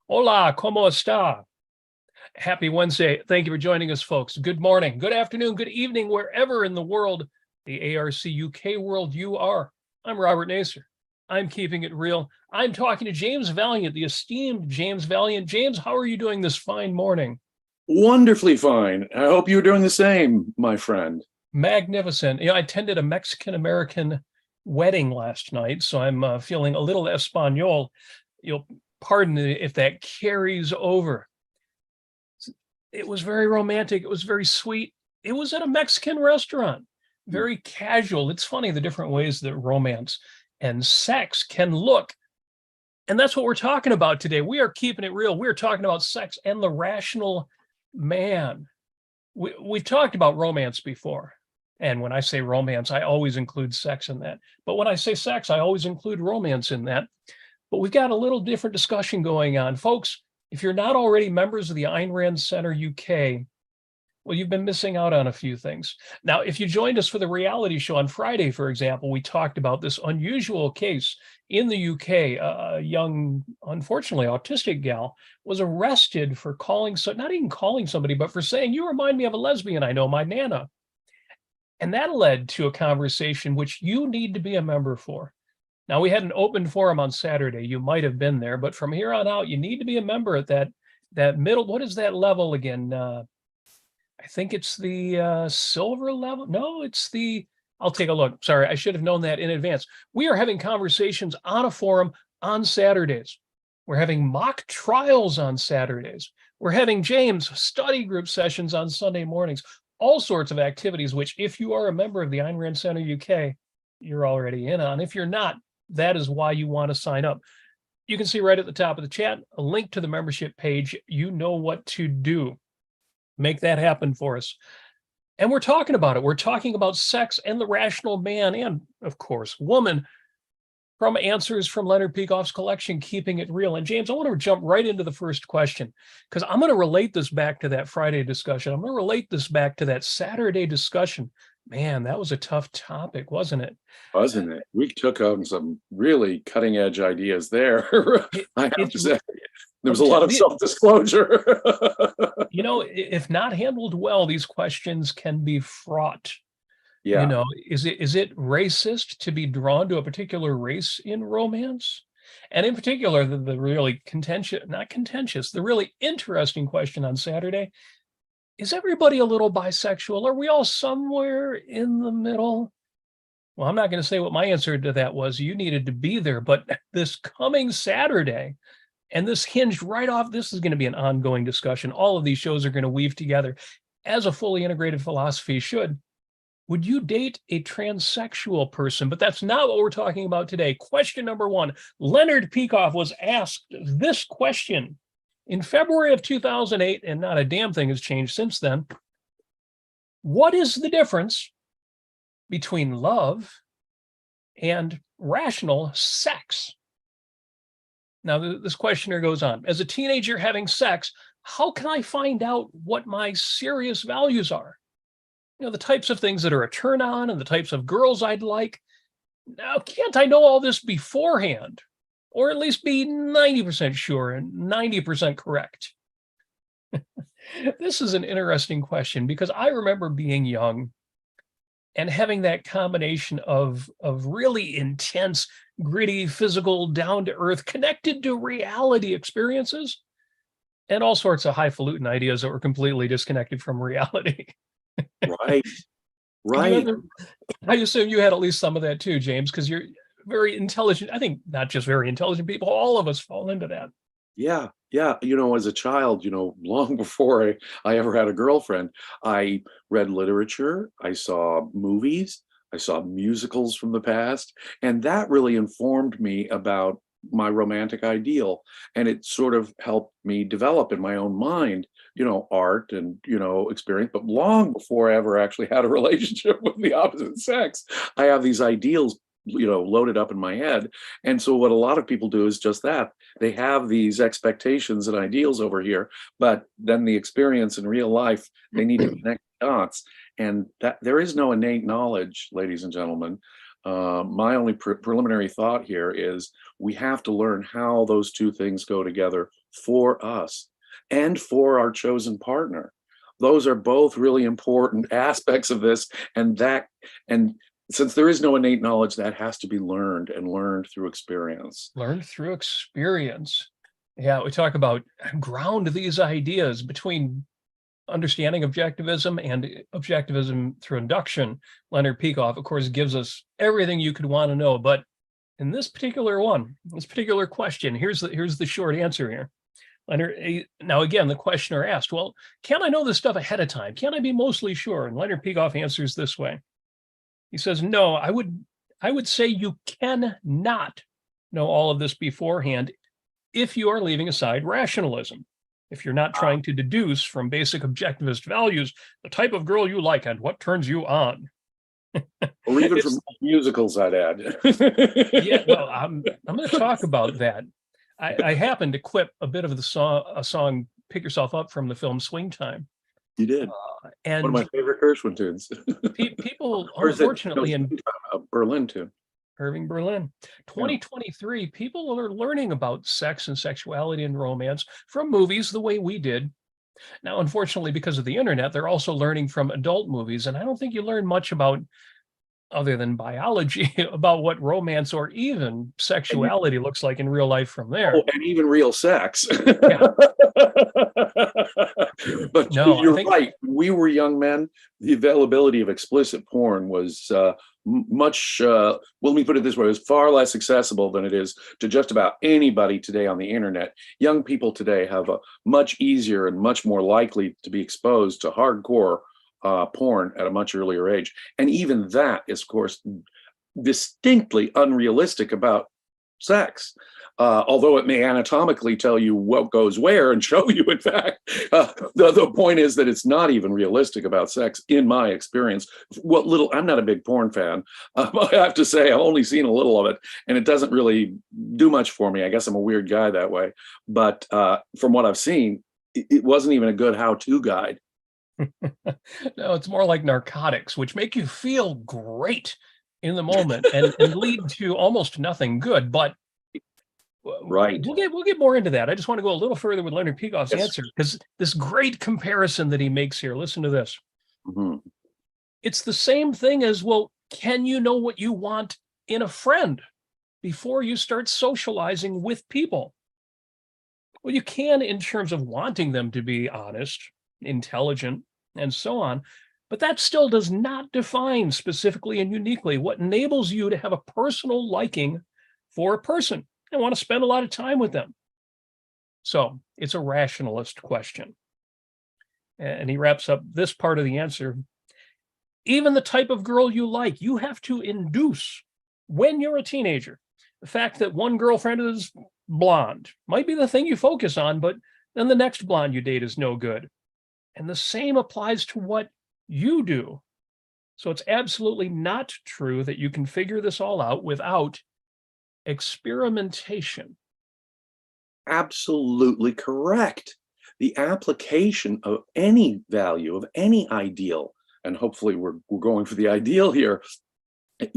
Hola, ¿cómo está? Happy Wednesday. Thank you for joining us, folks. Good morning, good afternoon, good evening, wherever in the world, the ARCUK world you are. I'm Robert Nasir. I'm keeping it real. I'm talking to James Valliant, the esteemed James Valliant. James, how are you doing this fine morning? Wonderfully fine. I hope you're doing the same, my friend. Magnificent. I attended a Mexican-American wedding last night, so I'm feeling a little Espanol. You'll pardon me if that carries over. It was very romantic. It was very sweet. It was at a Mexican restaurant, very casual. It's funny the different ways that romance and sex can look. And that's what we're talking about today. We are keeping it real. We're talking about sex and the rational man. We've talked about romance before. And when I say romance, I always include sex in that. But when I say sex, I always include romance in that. But we've got a little different discussion going on. Folks, if you're not already members of the Ayn Rand Center UK, well, you've been missing out on a few things. Now, if you joined us for the reality show on Friday, for example, we talked about this unusual case in the UK. A young, unfortunately, autistic gal was arrested for not even calling somebody, but for saying, "You remind me of a lesbian I know, my Nana." And that led to a conversation which you need to be a member for. Now, we had an open forum on Saturday. You might have been there, but from here on out, you need to be a member at that middle. What is that level again? I think it's the silver level. No, I'll take a look. Sorry, I should have known that in advance. We are having conversations on a forum on Saturdays. We're having mock trials on Saturdays. We're having James study group sessions on Sunday mornings. All sorts of activities, which if you are a member of the Ayn Rand Center UK, you're already in on. If you're not, that is why you want to sign up. You can see right at the top of the chat, a link to the membership page. You know what to do. Make that happen for us. And we're talking about it. We're talking about sex and the rational man and, of course, woman from answers from Leonard Peikoff's collection, Keeping It Real. And James, I want to jump right into the first question because I'm going to relate this back to that Friday discussion. I'm going to relate this back to that Saturday discussion. Man, that was a tough topic, wasn't it? Wasn't it? We took on some really cutting edge ideas there. I have to say, there was a lot of self-disclosure. If not handled well, these questions can be fraught. Yeah. Is it racist to be drawn to a particular race in romance? And in particular, the really the really interesting question on Saturday, is everybody a little bisexual? Are we all somewhere in the middle? Well, I'm not going to say what my answer to that was. You needed to be there, but this coming Saturday, and this hinged right off, this is going to be an ongoing discussion. All of these shows are going to weave together as a fully integrated philosophy should. Would you date a transsexual person? But that's not what we're talking about today. Question number one. Leonard Peikoff was asked this question in February of 2008, and not a damn thing has changed since then. What is the difference between love and rational sex? Now, this questioner goes on. As a teenager having sex, how can I find out what my serious values are? The types of things that are a turn on and the types of girls I'd like. Now, can't I know all this beforehand? Or at least be 90% sure and 90% correct? This is an interesting question because I remember being young and having that combination of really intense, gritty, physical, down-to-earth, connected to reality experiences and all sorts of highfalutin ideas that were completely disconnected from reality. Right. Right. I assume you had at least some of that too, James, because you're very intelligent. I think not just very intelligent people, all of us fall into that. Yeah. Yeah. As a child, long before I ever had a girlfriend, I read literature, I saw movies, I saw musicals from the past, and that really informed me about my romantic ideal. And it sort of helped me develop in my own mind, art and, experience. But long before I ever actually had a relationship with the opposite sex, I have these ideals, loaded up in my head. And so what a lot of people do is just that. They have these expectations and ideals over here, but then the experience in real life, they need to connect dots. And that there is no innate knowledge, ladies and gentlemen. My only preliminary thought here is we have to learn how those two things go together for us and for our chosen partner. Those are both really important aspects of this, and since there is no innate knowledge, that has to be learned and learned through experience. Learned through experience. Yeah, we talk about ground these ideas between understanding objectivism and objectivism through induction. Leonard Peikoff, of course, gives us everything you could want to know. But in this particular question, here's the short answer here. Leonard, now again, the questioner asked, well, can I know this stuff ahead of time? Can I be mostly sure? And Leonard Peikoff answers this way. He says, no, I would say you cannot know all of this beforehand if you are leaving aside rationalism. If you're not trying to deduce from basic objectivist values the type of girl you like and what turns you on. Or even from musicals, I'd add. Yeah, well, I'm going to talk about that. I happened to quip a bit of a song, Pick Yourself Up, from the film Swing Time. You did. And one of my favorite Gershwin tunes. People, unfortunately, in Berlin tune. Irving Berlin. 2023, people are learning about sex and sexuality and romance from movies the way we did. Now, unfortunately, because of the internet, they're also learning from adult movies. And I don't think you learn much about, other than biology, about what romance or even sexuality looks like in real life from there. Oh, and even real sex. Yeah. But no, you're right. When we were young men, the availability of explicit porn was much, well, let me put it this way, it was far less accessible than it is to just about anybody today on the internet. Young people today have a much easier and much more likely to be exposed to hardcore porn at a much earlier age. And even that is, of course, distinctly unrealistic about sex. Although it may anatomically tell you what goes where and show you, in fact, the point is that it's not even realistic about sex, in my experience. What little, I'm not a big porn fan. I have to say, I've only seen a little of it, and it doesn't really do much for me. I guess I'm a weird guy that way. But from what I've seen, it wasn't even a good how-to guide. No, it's more like narcotics, which make you feel great in the moment and lead to almost nothing good. But right, we'll get more into that. I just want to go a little further with Leonard Peikoff's answer, because this great comparison that he makes here. Listen to this. Mm-hmm. It's the same thing as, well, can you know what you want in a friend before you start socializing with people? Well, you can in terms of wanting them to be honest, intelligent, and so on, but that still does not define specifically and uniquely what enables you to have a personal liking for a person and want to spend a lot of time with them. So it's a rationalist question. And he wraps up this part of the answer. Even the type of girl you like, you have to induce when you're a teenager. The fact that one girlfriend is blonde might be the thing you focus on, but then the next blonde you date is no good. And the same applies to what you do. So it's absolutely not true that you can figure this all out without experimentation. Absolutely correct. The application of any value, of any ideal, and hopefully we're going for the ideal here.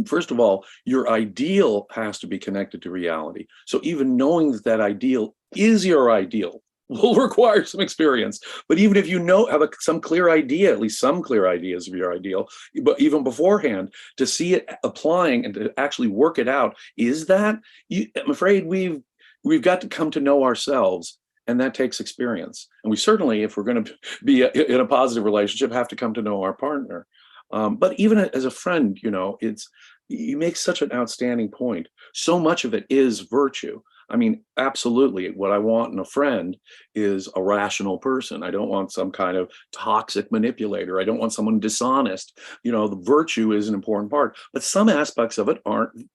First of all, your ideal has to be connected to reality. So even knowing that that ideal is your ideal will require some experience. But even if you have some clear idea, at least some clear ideas of your ideal, but even beforehand, to see it applying and to actually work it out, is that, I'm afraid we've got to come to know ourselves, and that takes experience. And we certainly, if we're going to be in a positive relationship, have to come to know our partner. But even as a friend, you make such an outstanding point. So much of it is virtue. I mean, absolutely. What I want in a friend is a rational person. I don't want some kind of toxic manipulator. I don't want someone dishonest. The virtue is an important part, but some aspects of it aren't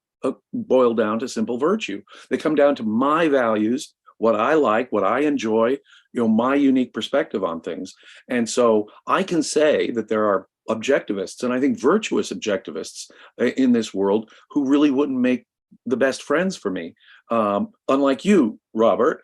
boiled down to simple virtue. They come down to my values, what I like, what I enjoy, my unique perspective on things. And so I can say that there are objectivists, and I think virtuous objectivists in this world, who really wouldn't make the best friends for me. Unlike you, Robert,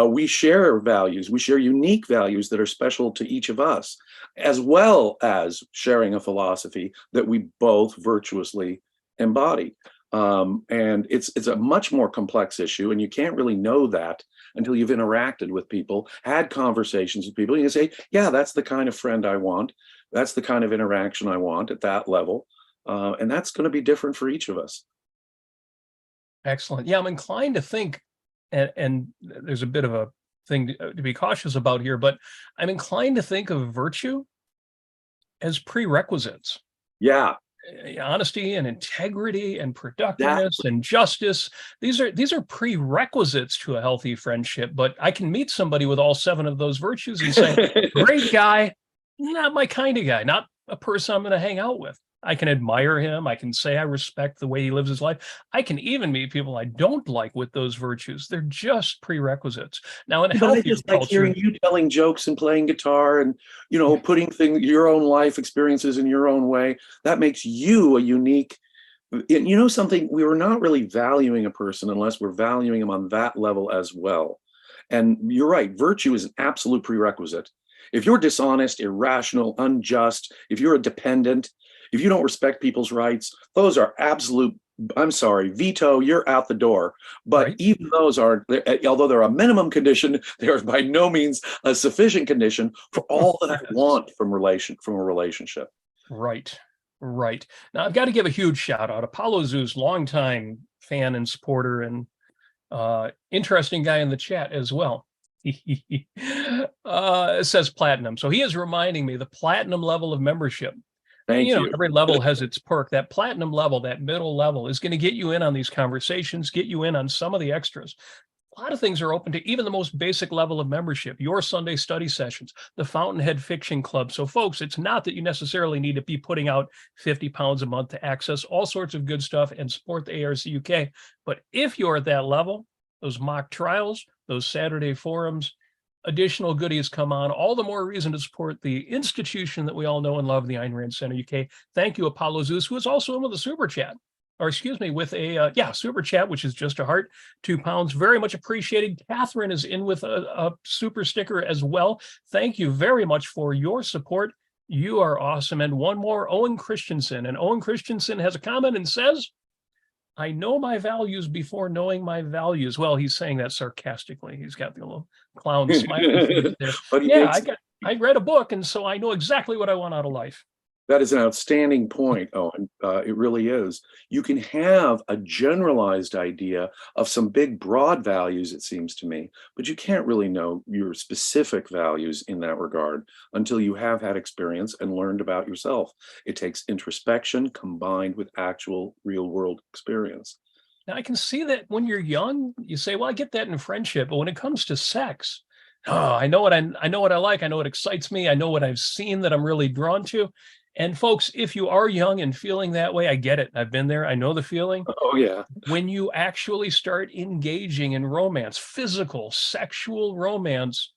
we share values. We share unique values that are special to each of us, as well as sharing a philosophy that we both virtuously and body. And it's a much more complex issue, and you can't really know that until you've interacted with people, had conversations with people. You can say, yeah, that's the kind of friend I want. That's the kind of interaction I want at that level. And that's going to be different for each of us. Excellent. Yeah, I'm inclined to think, and there's a bit of a thing to be cautious about here, but I'm inclined to think of virtue as prerequisites. Yeah, Honesty and integrity and that productiveness and justice. These are prerequisites to a healthy friendship. But I can meet somebody with all 7 of those virtues and say, great guy, not my kind of guy, not a person I'm going to hang out with. I can admire him. I can say I respect the way he lives his life. I can even meet people I don't like with those virtues. They're just prerequisites. Now, in a But I healthier just like culture, hearing you telling jokes and playing guitar and, putting your own life experiences in your own way. That makes you a unique. Something, we were not really valuing a person unless we're valuing him on that level as well. And you're right, virtue is an absolute prerequisite. If you're dishonest, irrational, unjust, if you're a dependent, if you don't respect people's rights, those are absolute, I'm sorry, veto, you're out the door. But right? even those are, although they're a minimum condition, they are by no means a sufficient condition for all that I Yes. want from a relationship. Right. Right. Now I've got to give a huge shout out. Apollo Zoo's longtime fan and supporter and interesting guy in the chat as well. It says platinum. So he is reminding me the platinum level of membership. And, Thank you. every level has its perk. That platinum level, that middle level is going to get you in on these conversations, get you in on some of the extras. A lot of things are open to even the most basic level of membership, your Sunday study sessions, the Fountainhead Fiction Club. So folks, it's not that you necessarily need to be putting out 50 pounds a month to access all sorts of good stuff and support the ARCUK. But if you're at that level, those mock trials, those Saturday forums, additional goodies come on, all the more reason to support the institution that we all know and love, the Ayn Rand Center UK. Thank you, Apollo Zeus, who is also in with a super chat. Or excuse me, with a super chat, which is just a heart, £2, very much appreciated. Catherine is in with a super sticker as well. Thank you very much for your support. You are awesome. And one more, Owen Christensen. And Owen Christensen has a comment and says, I know my values before knowing my values. Well, he's saying that sarcastically. He's got the little clown smiley face there. But he Yeah, makes I read a book, and so I know exactly what I want out of life. That is an outstanding point, Owen. It really is. You can have a generalized idea of some big, broad values, it seems to me, but you can't really know your specific values in that regard until you have had experience and learned about yourself. It takes introspection combined with actual real-world experience. Now, I can see that when you're young, you say, well, I get that in friendship, but when it comes to sex, I know what I know what I like, I know what excites me, I know what I've seen that I'm really drawn to. And folks, if you are young and feeling that way, I get it. I've been there. I know the feeling. Oh, yeah. When you actually start engaging in romance, physical, sexual romance,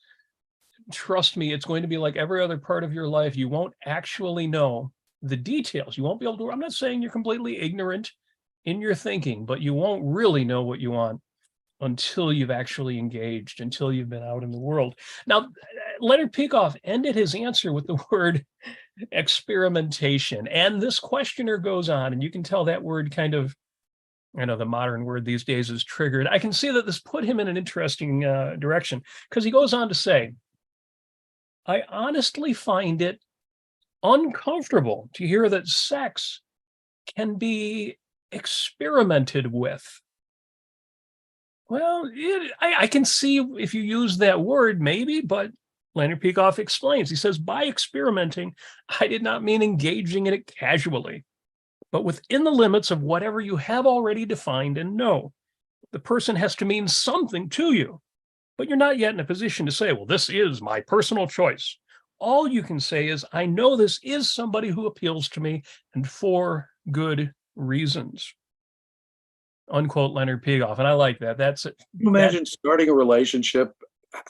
trust me, it's going to be like every other part of your life. You won't actually know the details. You won't be able to, I'm not saying you're completely ignorant in your thinking, but you won't really know what you want until you've actually engaged, until you've been out in the world. Now, Leonard Peikoff ended his answer with the word experimentation. And this questioner goes on, and you can tell that word kind of, I know the modern word these days is triggered. I can see that this put him in an interesting direction, because he goes on to say, I honestly find it uncomfortable to hear that sex can be experimented with. Well, I can see if you use that word, maybe, but Leonard Peikoff explains. He says, by experimenting, I did not mean engaging in it casually, but within the limits of whatever you have already defined and know. The person has to mean something to you, but you're not yet in a position to say, well, this is my personal choice. All you can say is, I know this is somebody who appeals to me, and for good reasons. Unquote Leonard Peikoff. And I like that. That's it. Can you imagine starting a relationship,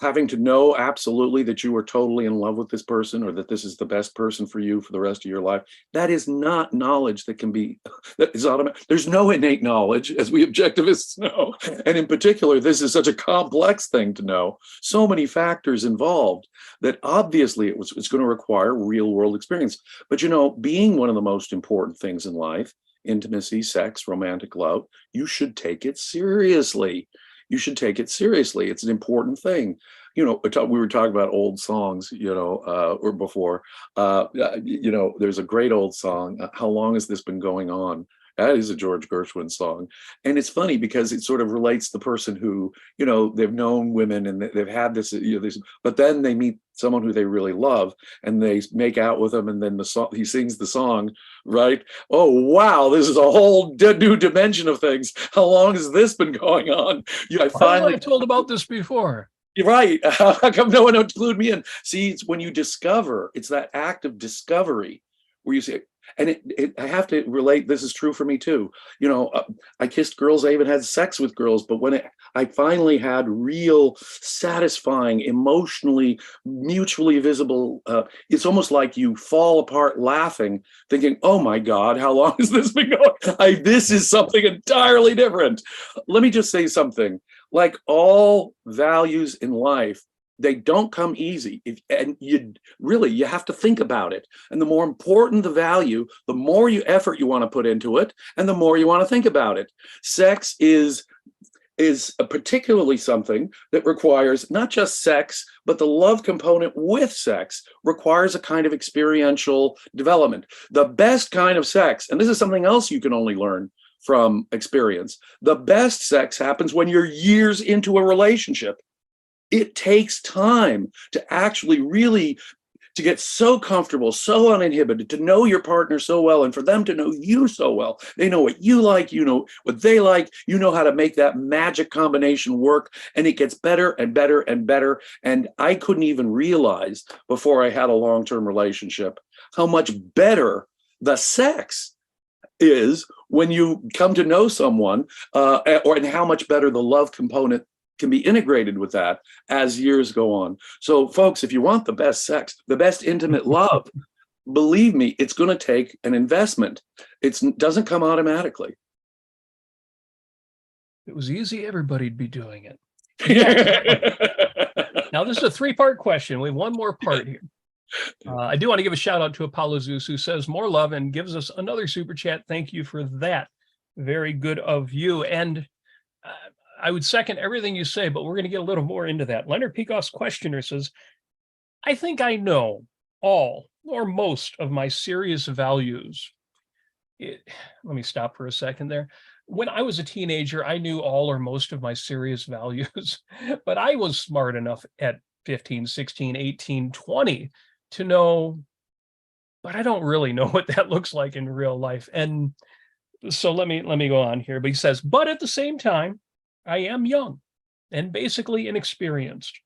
having to know absolutely that you are totally in love with this person or that this is the best person for you for the rest of your life? That is not knowledge that can be, that is automatic. There's no innate knowledge, as we objectivists know. And in particular, this is such a complex thing to know. So many factors involved that obviously it's going to require real world experience. But being one of the most important things in life intimacy, sex, romantic love, you should take it seriously. You should take it seriously. It's an important thing. We were talking about old songs, or before. There's a great old song, How Long Has This Been Going On? That is a George Gershwin song. And it's funny because it sort of relates to the person who, they've known women and they've had this, but then they meet someone who they really love and they make out with them. And then he sings the song, right? Oh, wow, this is a whole new dimension of things. How long has this been going on? I finally I told about this before. You're right. How come no one included me in? See, it's when you discover, it's that act of discovery where you say, and I have to relate, this is true for me too. I kissed girls, I even had sex with girls, but when I finally had real, satisfying, emotionally, mutually visible, it's almost like you fall apart laughing, thinking, oh my God, how long has this been going? This is something entirely different. Let me just say something. Like all values in life, they don't come easy. You have to think about it. And the more important the value, the more effort you want to put into it, and the more you want to think about it. Sex is particularly something that requires not just sex, but the love component with sex requires a kind of experiential development. The best kind of sex, and this is something else you can only learn from experience, the best sex happens when you're years into a relationship. It takes time to actually really to get so comfortable, so uninhibited, to know your partner so well, and for them to know you so well. They know what you like, you know what they like, you know how to make that magic combination work, and it gets better and better and better. And I couldn't even realize before I had a long-term relationship how much better the sex is when you come to know someone, and how much better the love component can be integrated with that as years go on. So folks, if you want the best sex, the best intimate love, believe me, it's going to take an investment. It doesn't come automatically. If it was easy, everybody'd be doing it. Yeah. Now, this is a three-part question. We have one more part here. I do want to give a shout out to Apollo Zeus, who says more love and gives us another super chat. Thank you for that. Very good of you. And I would second everything you say, but we're going to get a little more into that. Leonard Peikoff's questioner says, I think I know all or most of my serious values. Let me stop for a second there. When I was a teenager, I knew all or most of my serious values, but I was smart enough at 15, 16, 18, 20 to know, but I don't really know what that looks like in real life. And so let me go on here. But he says, but at the same time, I am young and basically inexperienced,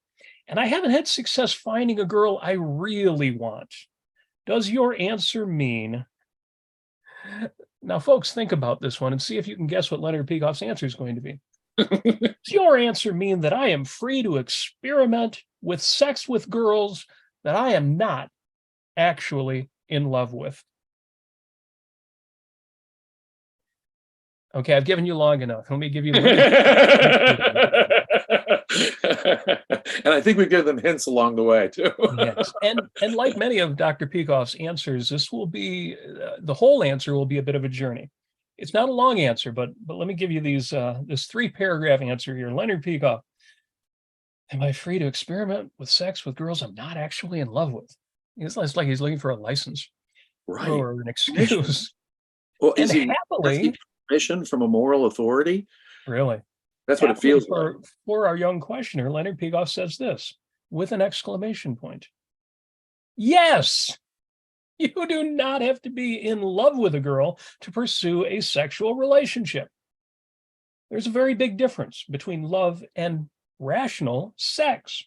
and I haven't had success finding a girl I really want. Does your answer mean... Now, folks, think about this one and see if you can guess what Leonard Peikoff's answer is going to be. Does your answer mean that I am free to experiment with sex with girls that I am not actually in love with? Okay, I've given you long enough. Let me give you... And I think we give them hints along the way, too. Yes. And like many of Dr. Peikoff's answers, this will be, the whole answer will be a bit of a journey. It's not a long answer, but let me give you this 3-paragraph answer here. Leonard Peikoff, am I free to experiment with sex with girls I'm not actually in love with? It's like he's looking for a license, right, or an excuse. Well, and happily... permission from a moral authority? Really? That's what it feels like. For our young questioner, Leonard Peikoff says this with an exclamation point. Yes, you do not have to be in love with a girl to pursue a sexual relationship. There's a very big difference between love and rational sex.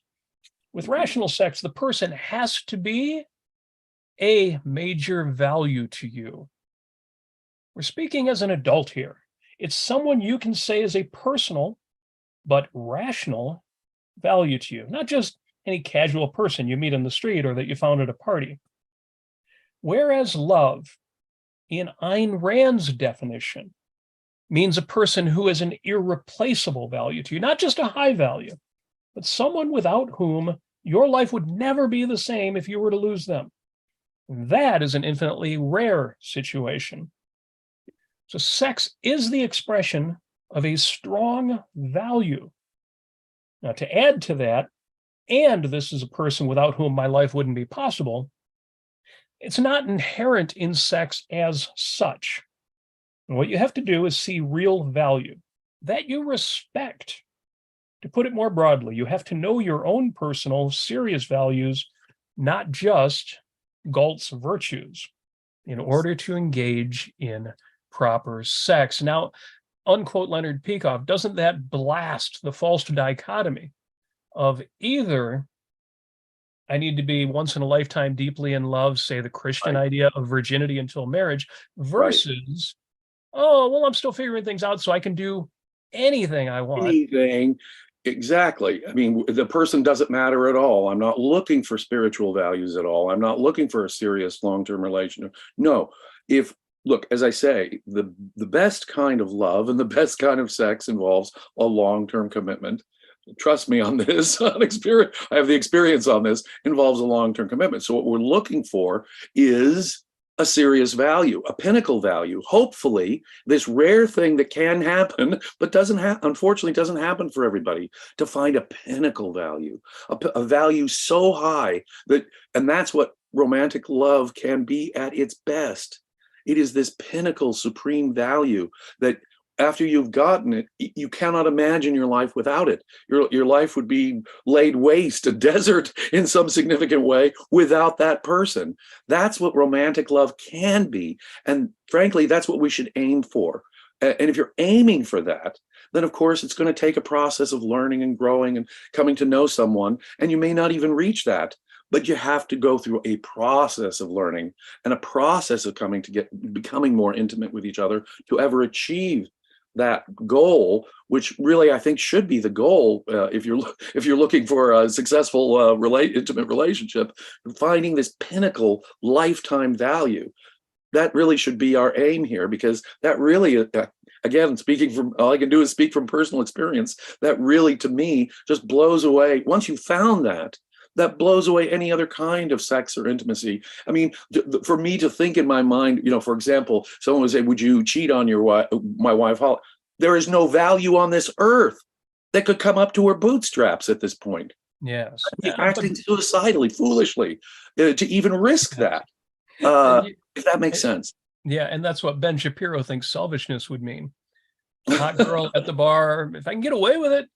With rational sex, the person has to be a major value to you. We're speaking as an adult here. It's someone you can say is a personal but rational value to you, not just any casual person you meet in the street or that you found at a party. Whereas love, in Ayn Rand's definition, means a person who is an irreplaceable value to you, not just a high value, but someone without whom your life would never be the same if you were to lose them. That is an infinitely rare situation. So sex is the expression of a strong value. Now, to add to that, and this is a person without whom my life wouldn't be possible, it's not inherent in sex as such. And what you have to do is see real value that you respect. To put it more broadly, you have to know your own personal, serious values, not just Galt's virtues, in order to engage in proper sex. Now, unquote Leonard Peikoff, doesn't that blast the false dichotomy of either I need to be once in a lifetime deeply in love, say the Christian Right. idea of virginity until marriage, Right. versus, oh, well, I'm still figuring things out, so I can do anything I want. Anything. Exactly. I mean, the person doesn't matter at all. I'm not looking for spiritual values at all. I'm not looking for a serious long-term relationship. No. If Look, as I say, the best kind of love and the best kind of sex involves a long-term commitment. Trust me on this. On experience, I have the experience on this. Involves a long-term commitment. So what we're looking for is a serious value, a pinnacle value. Hopefully, this rare thing that can happen, but unfortunately doesn't happen for everybody, to find a pinnacle value, a value so high and that's what romantic love can be at its best. It is this pinnacle, supreme value that after you've gotten it, you cannot imagine your life without it. Your life would be laid waste, a desert in some significant way without that person. That's what romantic love can be. And frankly, that's what we should aim for. And if you're aiming for that, then of course it's going to take a process of learning and growing and coming to know someone. And you may not even reach that. But you have to go through a process of learning and a process of becoming more intimate with each other to ever achieve that goal, which really I think should be the goal if you're looking for a successful intimate relationship, finding this pinnacle lifetime value. That really should be our aim here, because that really, again, speaking from, all I can do is speak from personal experience. That really, to me, just blows away. Once you found that blows away any other kind of sex or intimacy. I mean, for me to think in my mind, for example, someone would say, would you cheat on my wife? There is no value on this earth that could come up to her bootstraps at this point. Yes. I'd be acting suicidally, foolishly, to even risk that, if that makes sense. Yeah, and that's what Ben Shapiro thinks selfishness would mean. Hot girl at the bar, if I can get away with it.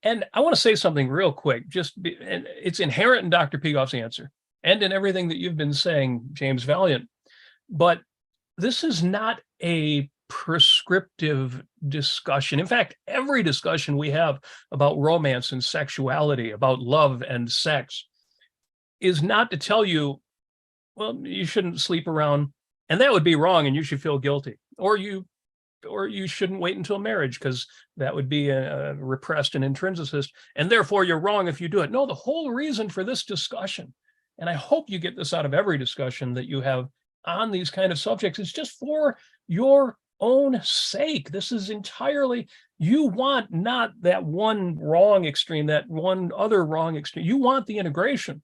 And I want to say something real quick, and it's inherent in Dr. Peikoff's answer and in everything that you've been saying, James Valliant. But this is not a prescriptive discussion. In fact, every discussion we have about romance and sexuality, about love and sex, is not to tell you, well, you shouldn't sleep around, and that would be wrong, and you should feel guilty, or you shouldn't wait until marriage because that would be a repressed and intrinsicist, and therefore you're wrong if you do it. No, the whole reason for this discussion, and I hope you get this out of every discussion that you have on these kind of subjects, is just for your own sake. This is entirely, you want not that one wrong extreme, that one other wrong extreme. You want the integration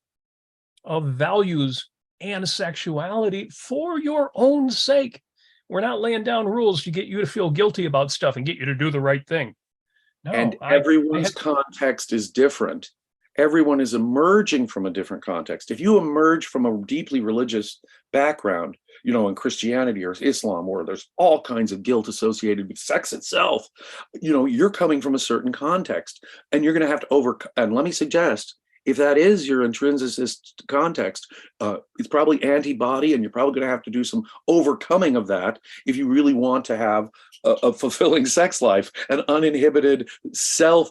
of values and sexuality for your own sake. We're not laying down rules to get you to feel guilty about stuff and get you to do the right thing. No, and everyone's context is different. Everyone is emerging from a different context. If you emerge from a deeply religious background, in Christianity or Islam, where there's all kinds of guilt associated with sex itself, you're coming from a certain context, and you're going to have to overcome. And let me suggest, if that is your intrinsicist context, it's probably antibody, and you're probably going to have to do some overcoming of that if you really want to have a fulfilling sex life, an uninhibited,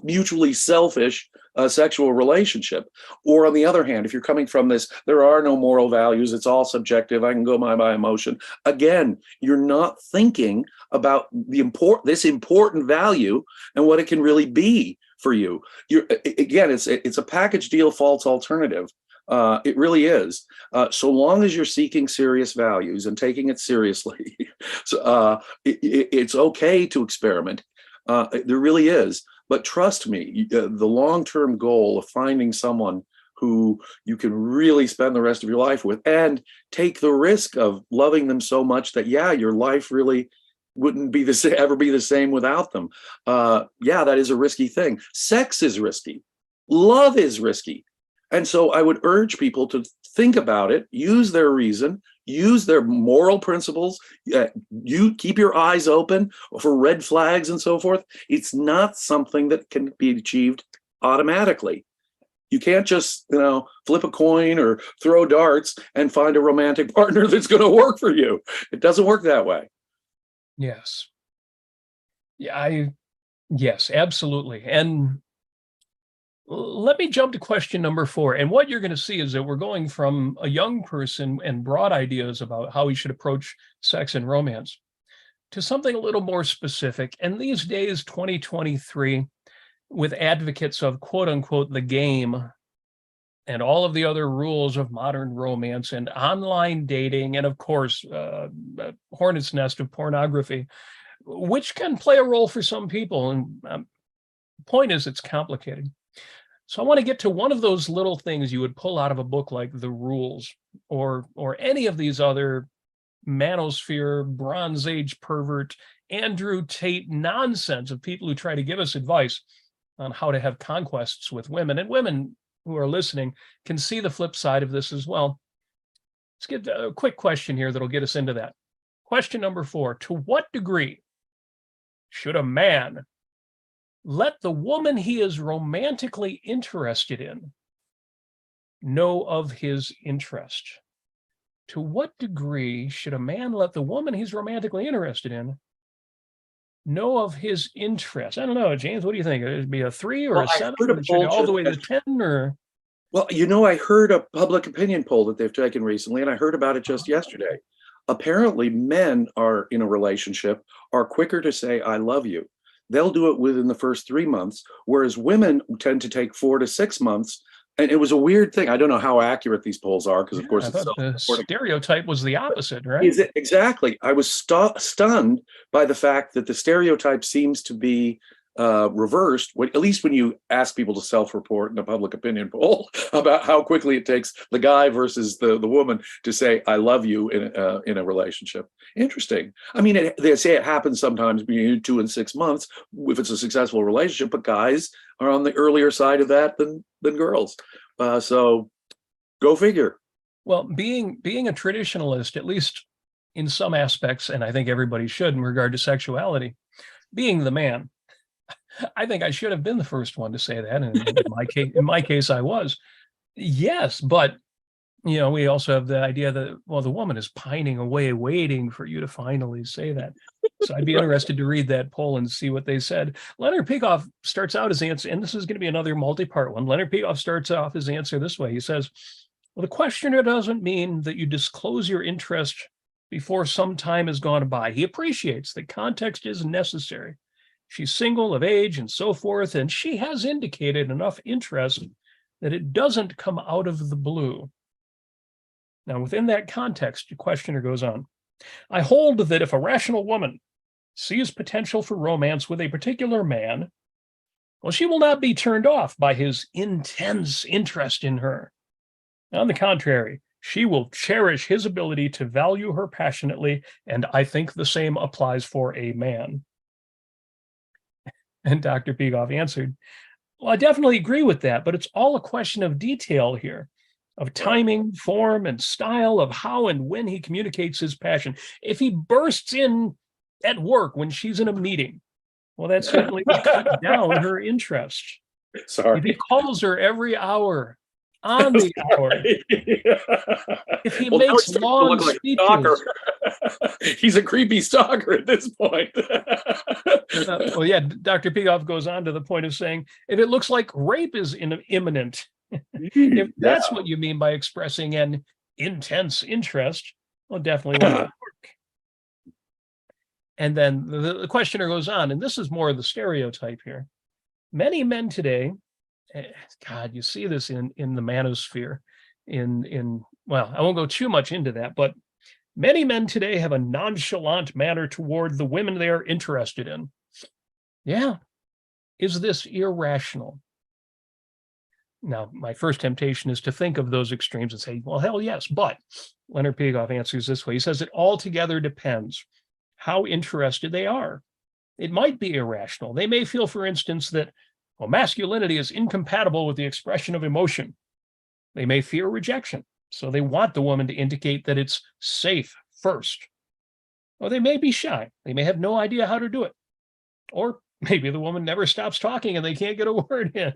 mutually selfish sexual relationship. Or on the other hand, if you're coming from this, there are no moral values, it's all subjective, I can go by emotion. Again, you're not thinking about this important value and what it can really be for you. It's a package deal false alternative. It really is. So long as you're seeking serious values and taking it seriously, it's okay to experiment. There really is. But trust me, the long-term goal of finding someone who you can really spend the rest of your life with and take the risk of loving them so much that, your life really wouldn't be ever be the same without them. Yeah, that is a risky thing. Sex is risky. Love is risky. And so I would urge people to think about it, use their reason, use their moral principles. You keep your eyes open for red flags and so forth. It's not something that can be achieved automatically. You can't just, flip a coin or throw darts and find a romantic partner that's going to work for you. It doesn't work that way. Yes. Yeah, yes, absolutely. And let me jump to question number 4. And what you're going to see is that we're going from a young person and broad ideas about how we should approach sex and romance to something a little more specific. And these days, 2023, with advocates of quote unquote the game and all of the other rules of modern romance and online dating, and of course, a hornet's nest of pornography, which can play a role for some people. And the point is, it's complicated. So I want to get to one of those little things you would pull out of a book like The Rules or any of these other manosphere, Bronze Age pervert, Andrew Tate nonsense of people who try to give us advice on how to have conquests with women. And women who are listening can see the flip side of this as well. Let's get a quick question here that'll get us into that. Question number 4, to what degree should a man let the woman he is romantically interested in know of his interest? To what degree should a man let the woman he's romantically interested in know of his interest? I don't know, James, what do you think? It'd be a 3 or a 7, or all the way to 10, or? Well, I heard a public opinion poll that they've taken recently, and I heard about it just yesterday. Apparently, men are in a relationship are quicker to say, I love you. They'll do it within the first 3 months, whereas women tend to take 4 to 6 months. And it was a weird thing. I don't know how accurate these polls are, because of course it's the stereotype was the opposite, right? Is it exactly? I was stunned by the fact that the stereotype seems to be reversed, at least when you ask people to self-report in a public opinion poll about how quickly it takes the guy versus the woman to say "I love you" in a relationship. Interesting. I mean, they say it happens sometimes between 2 and 6 months if it's a successful relationship, but guys are on the earlier side of that than girls. So go figure. Well, being a traditionalist, at least in some aspects, and I think everybody should in regard to sexuality, being the man, I think I should have been the first one to say that. And in my case, I was. Yes, but we also have the idea that, well, the woman is pining away, waiting for you to finally say that. So I'd be interested to read that poll and see what they said. Leonard Peikoff starts out his answer, and this is going to be another multi-part one. Leonard Peikoff starts off his answer this way. He says, well, the questioner doesn't mean that you disclose your interest before some time has gone by. He appreciates that context is necessary. She's single, of age, and so forth, and she has indicated enough interest that it doesn't come out of the blue. Now, within that context, the questioner goes on, I hold that if a rational woman sees potential for romance with a particular man, well, she will not be turned off by his intense interest in her. On the contrary, she will cherish his ability to value her passionately, and I think the same applies for a man. And Dr. Peikoff answered, well, I definitely agree with that, but it's all a question of detail here, of timing, form, and style, of how and when he communicates his passion. If he bursts in at work when she's in a meeting, well, that certainly would cut down her interest. Sorry. If he calls her every hour, on the hour, if he makes long speeches. He's a creepy stalker at this point. Well, yeah, Dr. Peikoff goes on to the point of saying, if it looks like rape is imminent, if that's what you mean by expressing an intense interest, well, definitely won't work. And then the questioner goes on, and this is more of the stereotype here. Many men today, God, you see this in the manosphere, well, I won't go too much into that, but many men today have a nonchalant manner toward the women they are interested in. Yeah. Is this irrational? Now, my first temptation is to think of those extremes and say, well, hell yes. But Leonard Peikoff answers this way. He says it altogether depends. how interested they are. It might be irrational. They may feel, for instance, that, well, masculinity is incompatible with the expression of emotion. They may fear rejection, so they want the woman to indicate that it's safe first. Or they may be shy. They may have no idea how to do it. Or maybe the woman never stops talking and they can't get a word in.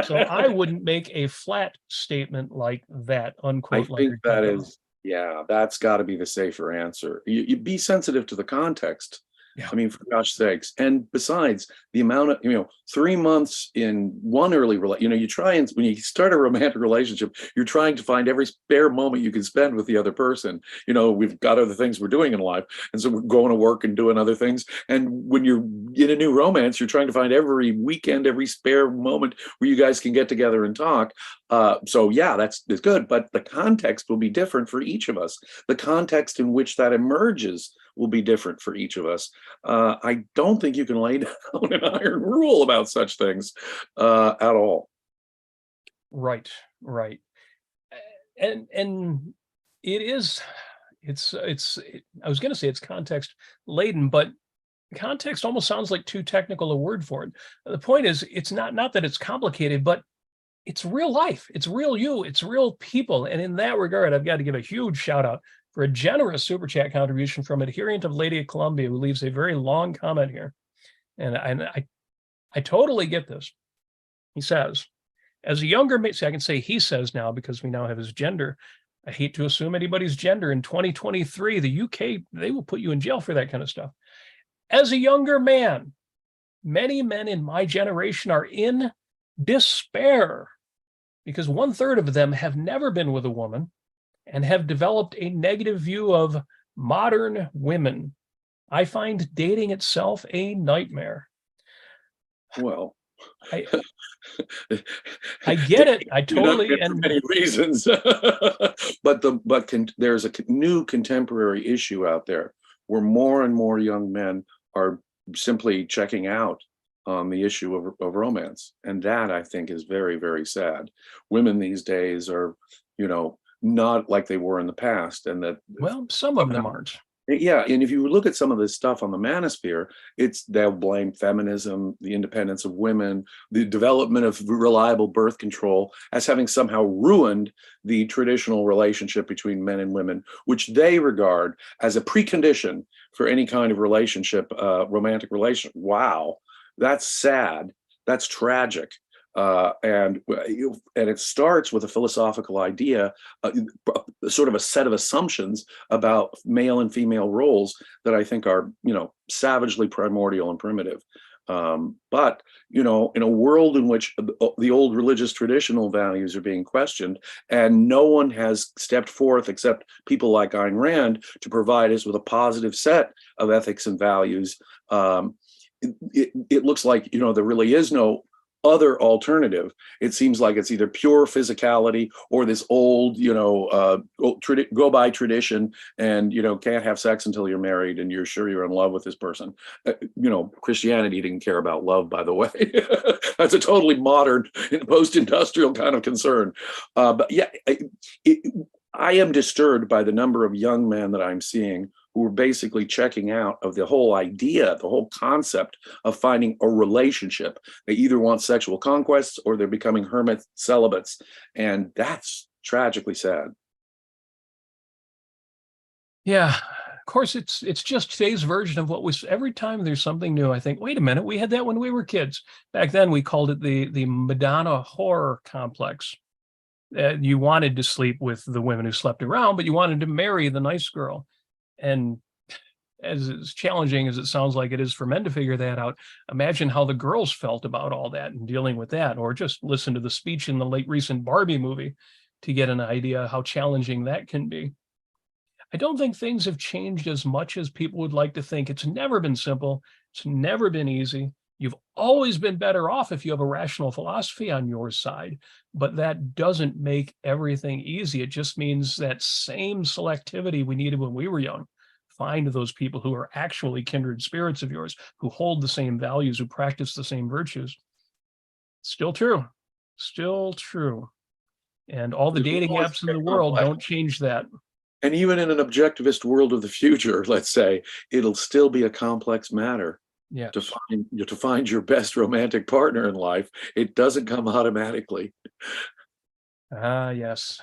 So I wouldn't make a flat statement like that, I unquote. think Leonard that Peikoff. is, yeah, that's got to be the safer answer. You be sensitive to the context. Yeah. I mean, for gosh sakes. And besides, the amount of, 3 months in one early, you try and when you start a romantic relationship, you're trying to find every spare moment you can spend with the other person. We've got other things we're doing in life. And so we're going to work and doing other things. And when you're in a new romance, you're trying to find every weekend, every spare moment where you guys can get together and talk. So yeah, that's good. But the context will be different for each of us. The context in which that emerges will be different for each of us. I don't think you can lay down an iron rule about such things at all. Right, right. And it is, I was going to say it's context laden, but context almost sounds like too technical a word for it. The point is, it's not that it's complicated, but it's real life. It's real you. It's real people. And in that regard, I've got to give a huge shout out for a generous super chat contribution from adherent of Lady of Columbia, who leaves a very long comment here. And I totally get this. He says, as a younger man, see, I can say he says now because we now have his gender. I hate to assume anybody's gender. In 2023, the UK, they will put you in jail for that kind of stuff. As a younger man, many men in my generation are in despair because 1/3 of them have never been with a woman and have developed a negative view of modern women. I find dating itself a nightmare. Well, I get it. I totally, for many reasons, but there's a new contemporary issue out there where more and more young men are simply checking out on the issue of romance, and that I think is very, very sad. Women these days are, not like they were in the past, and that, well, some of them aren't. yeah, and if you look at some of this stuff on the manosphere, they'll blame feminism, the independence of women, the development of reliable birth control as having somehow ruined the traditional relationship between men and women, which they regard as a precondition for any kind of relationship, romantic relation. Wow, that's sad. That's tragic. And it starts with a philosophical idea, sort of a set of assumptions about male and female roles that I think are, savagely primordial and primitive. But, in a world in which the old religious traditional values are being questioned, and no one has stepped forth except people like Ayn Rand to provide us with a positive set of ethics and values, it looks like, there really is no other alternative. It seems like it's either pure physicality or this old, go by tradition, and can't have sex until you're married and you're sure you're in love with this person. Christianity didn't care about love, by the way. That's a totally modern, post-industrial kind of concern. But yeah, I am disturbed by the number of young men that I'm seeing who are basically checking out of the whole idea, the whole concept of finding a relationship. They either want sexual conquests or they're becoming hermit celibates. And that's tragically sad. Yeah, of course, it's just today's version of what was. Every time there's something new, I think, wait a minute, we had that when we were kids. Back then, we called it the Madonna horror complex. You wanted to sleep with the women who slept around, but you wanted to marry the nice girl. And as challenging as it sounds like it is for men to figure that out, imagine how the girls felt about all that and dealing with that, or just listen to the speech in the late recent Barbie movie to get an idea how challenging that can be. I don't think things have changed as much as people would like to think. It's never been simple. It's never been easy. You've always been better off if you have a rational philosophy on your side, but that doesn't make everything easy. It just means that same selectivity we needed when we were young. Find those people who are actually kindred spirits of yours, who hold the same values, who practice the same virtues. Still true. Still true. And all the dating apps in the world don't change that. And even in an objectivist world of the future, let's say, it'll still be a complex matter to Yes. find your best romantic partner in life. It doesn't come automatically. Ah, yes.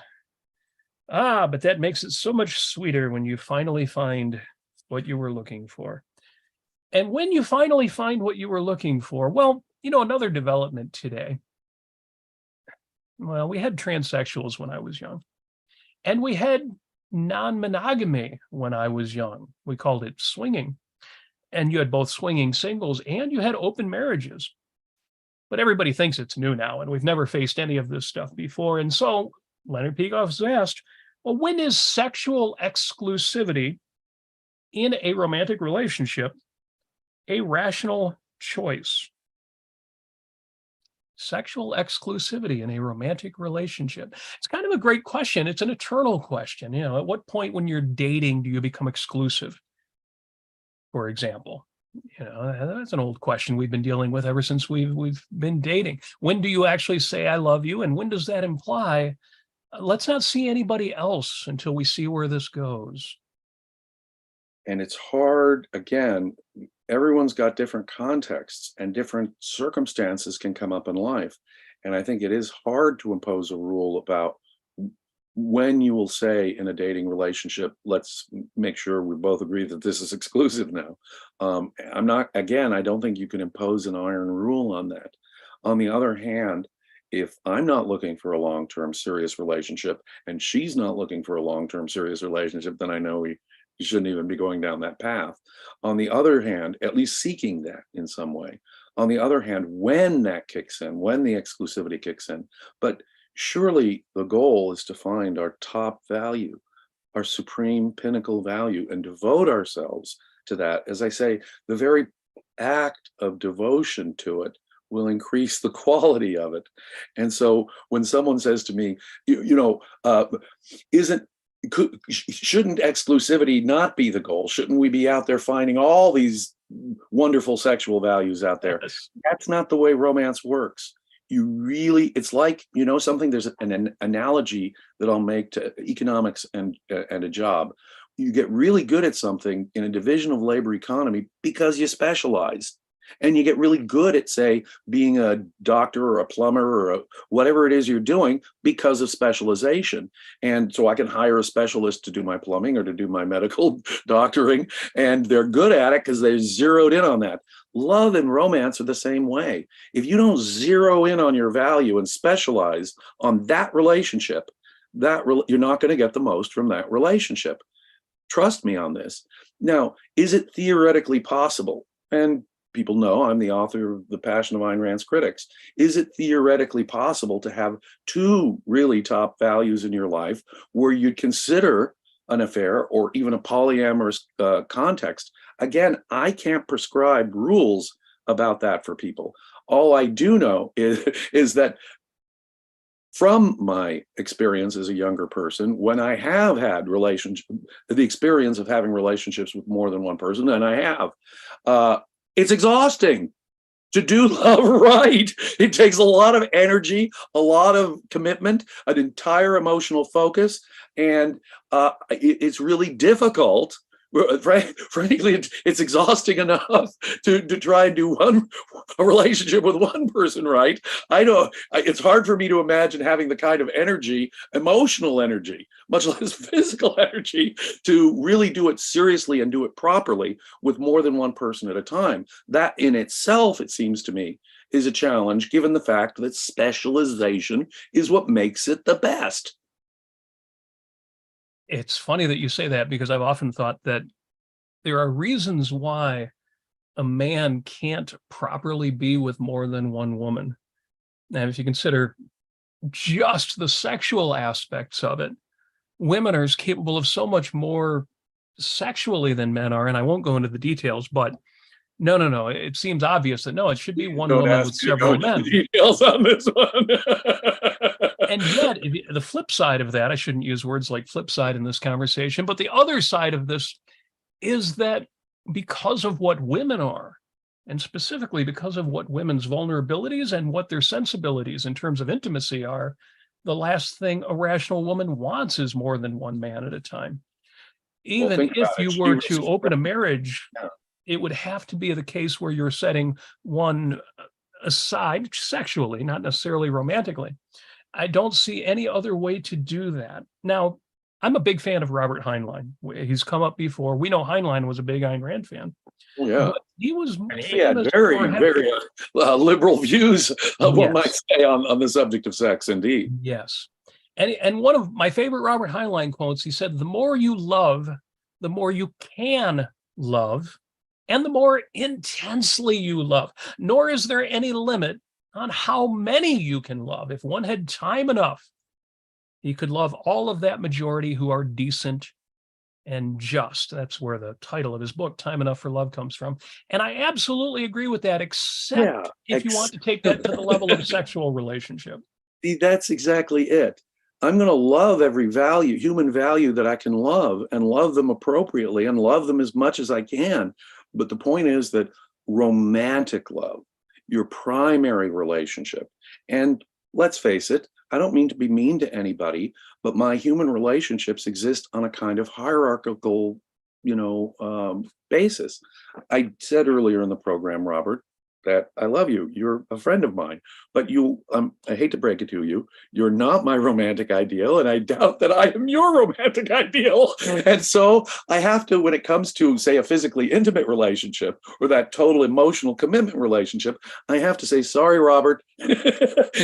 Ah, but that makes it so much sweeter when you finally find what you were looking for. And when you finally find what you were looking for, well, another development today. Well, we had transsexuals when I was young, and we had non-monogamy when I was young. We called it swinging. And you had both swinging singles and you had open marriages. But everybody thinks it's new now, and we've never faced any of this stuff before. And so Leonard Peikoff was asked, well, when is sexual exclusivity in a romantic relationship a rational choice? Sexual exclusivity in a romantic relationship. It's kind of a great question. It's an eternal question. At what point when you're dating do you become exclusive? For example, that's an old question we've been dealing with ever since we've been dating. When do you actually say I love you, and when does that imply let's not see anybody else until we see where this goes? And it's hard, again, everyone's got different contexts and different circumstances can come up in life. And I think it is hard to impose a rule about when you will say in a dating relationship, let's make sure we both agree that this is exclusive now. I don't think you can impose an iron rule on that. On the other hand, if I'm not looking for a long-term serious relationship and she's not looking for a long-term serious relationship, then I know we shouldn't even be going down that path. On the other hand, at least seeking that in some way. On the other hand, when that kicks in, when the exclusivity kicks in, but surely the goal is to find our top value, our supreme pinnacle value, and devote ourselves to that. As I say, the very act of devotion to it will increase the quality of it. And so when someone says to me, shouldn't exclusivity not be the goal? Shouldn't we be out there finding all these wonderful sexual values out there? Yes. That's not the way romance works. It's like, something, there's an analogy that I'll make to economics and a job. You get really good at something in a division of labor economy because you specialize. And you get really good at, say, being a doctor or a plumber or whatever it is you're doing because of specialization. And so I can hire a specialist to do my plumbing or to do my medical doctoring, and they're good at it because they're zeroed in on that. Love and romance are the same way. If you don't zero in on your value and specialize on that relationship, you're not going to get the most from that relationship. Trust me on this. Now, is it theoretically possible? And people know I'm the author of The Passion of Ayn Rand's Critics. Is it theoretically possible to have two really top values in your life where you'd consider an affair or even a polyamorous context? Again, I can't prescribe rules about that for people. All I do know is that from my experience as a younger person, when I have had the experience of having relationships with more than one person, and I have, it's exhausting to do love right. It takes a lot of energy, a lot of commitment, an entire emotional focus, and it's really difficult. Frankly, it's exhausting enough to try and do a relationship with one person right. I know it's hard for me to imagine having the kind of energy, emotional energy, much less physical energy, to really do it seriously and do it properly with more than one person at a time. That in itself, it seems to me, is a challenge, given the fact that specialization is what makes it the best. It's funny that you say that because I've often thought that there are reasons why a man can't properly be with more than one woman. And if you consider just the sexual aspects of it, women are capable of so much more sexually than men are. And I won't go into the details, but no. It seems obvious that no, it should be one Don't woman ask with me to go several into men. the details on this one. And yet, the flip side of that, I shouldn't use words like flip side in this conversation, but the other side of this is that because of what women are, and specifically because of what women's vulnerabilities and what their sensibilities in terms of intimacy are, the last thing a rational woman wants is more than one man at a time. Well, even think if about it. you She were was to open a marriage, yeah. it would have to be the case where you're setting one aside sexually, not necessarily romantically. I don't see any other way to do that. Now, I'm a big fan of Robert Heinlein. He's come up before. We know Heinlein was a big Ayn Rand fan, Oh, yeah. but he was And he had famous for very, having, very liberal views, one might yes, say, on the subject of sex, indeed. yes. And one of my favorite Robert Heinlein quotes, he said, the more you love, the more you can love, and the more intensely you love. Nor is there any limit on how many you can love. If one had time enough, he could love all of that majority who are decent and just. That's where the title of his book, Time Enough for Love, comes from. And I absolutely agree with that, except Yeah. if you want to take that to the level of a sexual relationship. See, that's exactly it. I'm going to love every value, human value that I can love, and love them appropriately and love them as much as I can. But the point is that romantic love, your primary relationship, and let's face it, I don't mean to be mean to anybody, but my human relationships exist on a kind of hierarchical, basis. I said earlier in the program, Robert, that I love you. You're a friend of mine, but I hate to break it to you, you're not my romantic ideal, and I doubt that I am your romantic ideal. And so I have to, when it comes to, say, a physically intimate relationship or that total emotional commitment relationship, I have to say, sorry, Robert,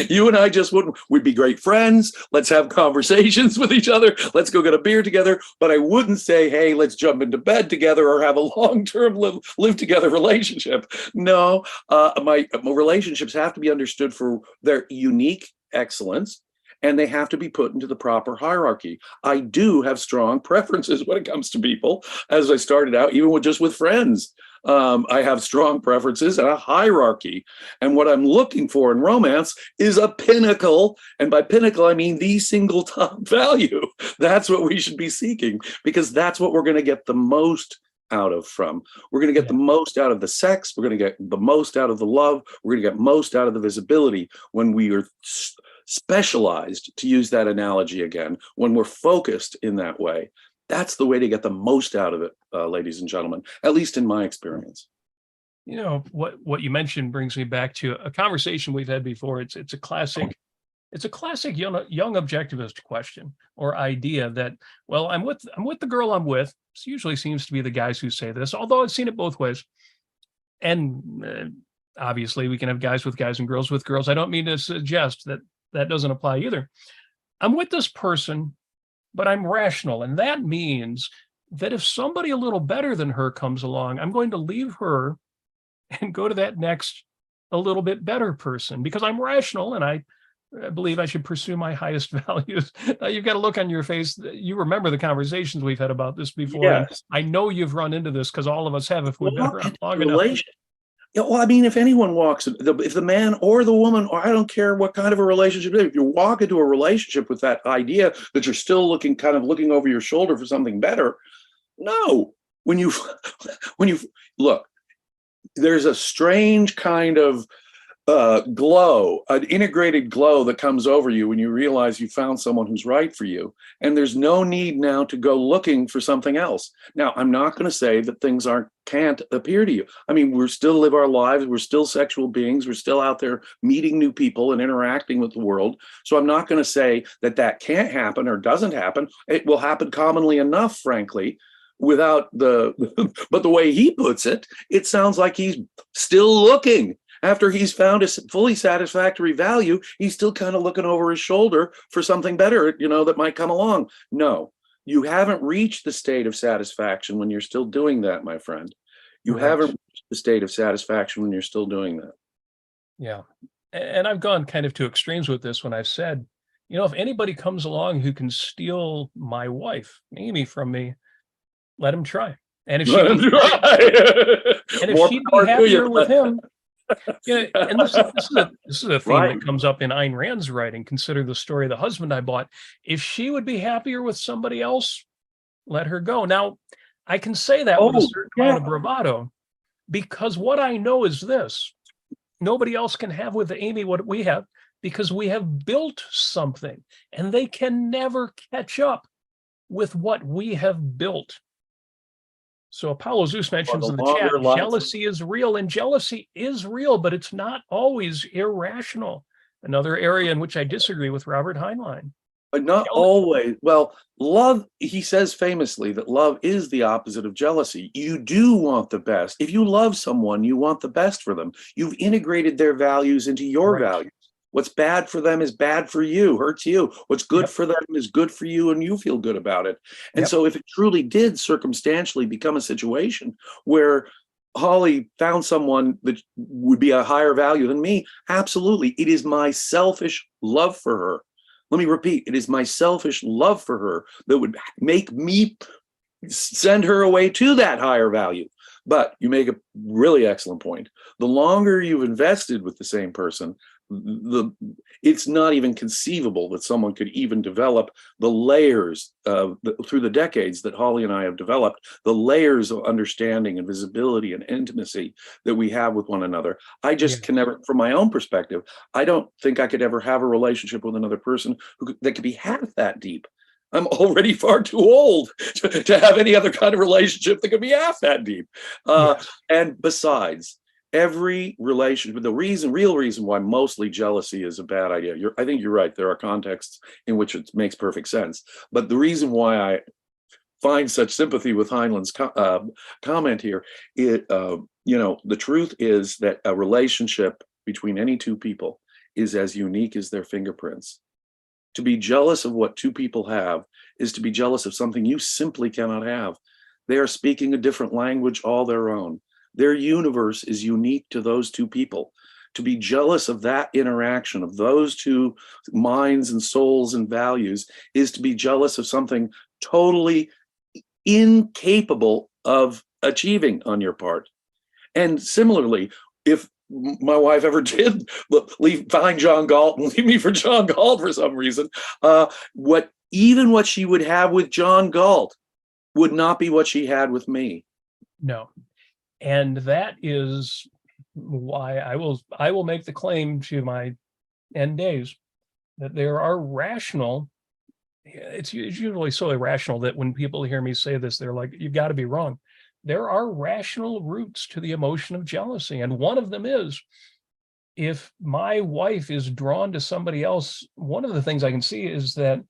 you and I just we'd be great friends. Let's have conversations with each other. Let's go get a beer together. But I wouldn't say, hey, let's jump into bed together or have a long-term live together relationship. No. My relationships have to be understood for their unique excellence, and they have to be put into the proper hierarchy. I do have strong preferences when it comes to people, as I started out, even with friends. I have strong preferences and a hierarchy. And what I'm looking for in romance is a pinnacle. And by pinnacle, I mean the single top value. That's what we should be seeking, because that's what we're going to get the most out of from. We're going to get the most out of the sex. We're going to get the most out of the love. We're going to get most out of the visibility when we are specialized, to use that analogy again, when we're focused in that way. That's the way to get the most out of it, ladies and gentlemen, at least in my experience. What you mentioned brings me back to a conversation we've had before. It's a classic young objectivist question or idea that, well, I'm with the girl I'm with. It usually seems to be the guys who say this, although I've seen it both ways. And obviously we can have guys with guys and girls with girls. I don't mean to suggest that doesn't apply either. I'm with this person, but I'm rational. And that means that if somebody a little better than her comes along, I'm going to leave her and go to that next a little bit better person, because I'm rational and I believe I should pursue my highest values. You've got a look on your face. You remember the conversations we've had about this before. Yes. And I know you've run into this, because all of us have, if we've been around long enough. Yeah, well, I mean, if anyone if the man or the woman, or I don't care what kind of a relationship it is, if you walk into a relationship with that idea that you're still looking over your shoulder for something better, no. When you look, there's a strange kind of glow, an integrated glow that comes over you when you realize you found someone who's right for you. And there's no need now to go looking for something else. Now, I'm not going to say that things can't appear to you. I mean, we still live our lives. We're still sexual beings. We're still out there meeting new people and interacting with the world. So I'm not going to say that can't happen or doesn't happen. It will happen commonly enough, frankly, but the way he puts it, it sounds like he's still looking. After he's found a fully satisfactory value, he's still kind of looking over his shoulder for something better, that might come along. No, you haven't reached the state of satisfaction when you're still doing that, my friend. You haven't reached the state of satisfaction when you're still doing that. Yeah. And I've gone kind of to extremes with this when I've said, if anybody comes along who can steal my wife, Amy, from me, let him try. And if she'd be happier with him, and this is a theme that comes up in Ayn Rand's writing. Consider the story of the husband I bought. If she would be happier with somebody else, let her go. Now, I can say that with a certain amount of bravado, because what I know is this: nobody else can have with Amy what we have, because we have built something, and they can never catch up with what we have built. So Apollo Zeus Or mentions the in the chat, longer life. jealousy is real, and jealousy is real, but it's not always irrational. Another area in which I disagree with Robert Heinlein. But not always. Well, love, he says famously that love is the opposite of jealousy. You do want the best. If you love someone, you want the best for them. You've integrated their values into your values. What's bad for them is bad for you, hurts you. What's good for them is good for you, and you feel good about it. And so if it truly did circumstantially become a situation where Holly found someone that would be a higher value than me, absolutely. It is my selfish love for her. Let me repeat, it is my selfish love for her that would make me send her away to that higher value. But you make a really excellent point. The longer you've invested with the same person, it's not even conceivable that someone could even develop the layers through the decades that Holly and I have developed, the layers of understanding and visibility and intimacy that we have with one another. I just can never, from my own perspective, I don't think I could ever have a relationship with another person that could be half that deep. I'm already far too old to have any other kind of relationship that could be half that deep. And besides, every relationship, the real reason why mostly jealousy is a bad idea. I think you're right. There are contexts in which it makes perfect sense. But the reason why I find such sympathy with Heinlein's comment here, the truth is that a relationship between any two people is as unique as their fingerprints. To be jealous of what two people have is to be jealous of something you simply cannot have. They are speaking a different language all their own. Their universe is unique to those two people. To be jealous of that interaction, of those two minds and souls and values, is to be jealous of something totally incapable of achieving on your part. And similarly, if my wife ever did find John Galt and leave me for John Galt for some reason, what she would have with John Galt would not be what she had with me. No. And that is why I will make the claim to my end days that there are rational. It's usually so irrational that when people hear me say this, they're like, "You've got to be wrong." There are rational roots to the emotion of jealousy, and one of them is if my wife is drawn to somebody else. One of the things I can see is that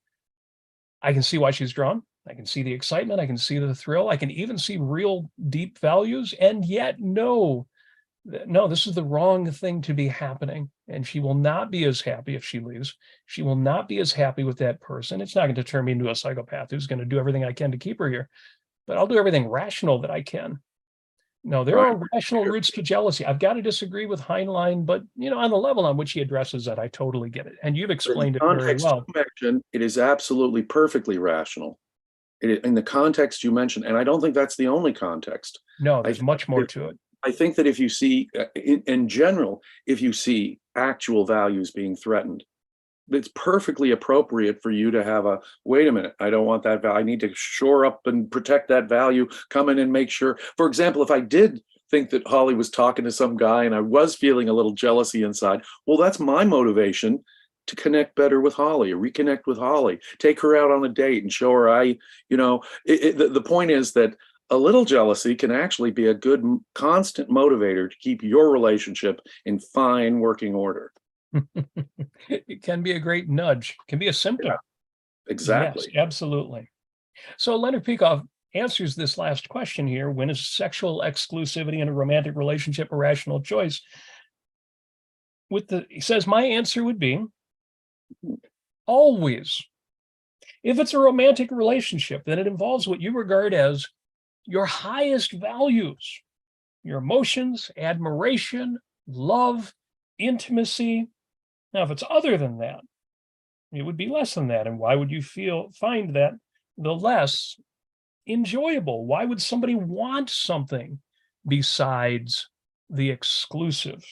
I can see why she's drawn. I can see the excitement. I can see the thrill. I can even see real deep values. And yet, no, this is the wrong thing to be happening. And she will not be as happy if she leaves. She will not be as happy with that person. It's not going to turn me into a psychopath who's going to do everything I can to keep her here. But I'll do everything rational that I can. No, there are rational roots to jealousy. I've got to disagree with Heinlein, but on the level on which he addresses that, I totally get it. And you've explained it very well. It is absolutely perfectly rational. In the context you mentioned, and I don't think that's the only context. No, there's much more to it. I think that if you see, in general, if you see actual values being threatened, it's perfectly appropriate for you to have wait a minute, I don't want that value. I need to shore up and protect that value, come in and make sure. For example, if I did think that Holly was talking to some guy and I was feeling a little jealousy inside, well, that's my motivation to connect better with Holly or reconnect with Holly, take her out on a date and show her the point is that a little jealousy can actually be a good constant motivator to keep your relationship in fine working order. It can be a great nudge. It can be a symptom. Yeah, exactly. Yes, absolutely. So Leonard Peikoff answers this last question here. When is sexual exclusivity in a romantic relationship a rational choice? He says, my answer would be always. If it's a romantic relationship, then it involves what you regard as your highest values, your emotions, admiration, love, intimacy. Now, if it's other than that, it would be less than that. And why would you find that the less enjoyable? Why would somebody want something besides the exclusive?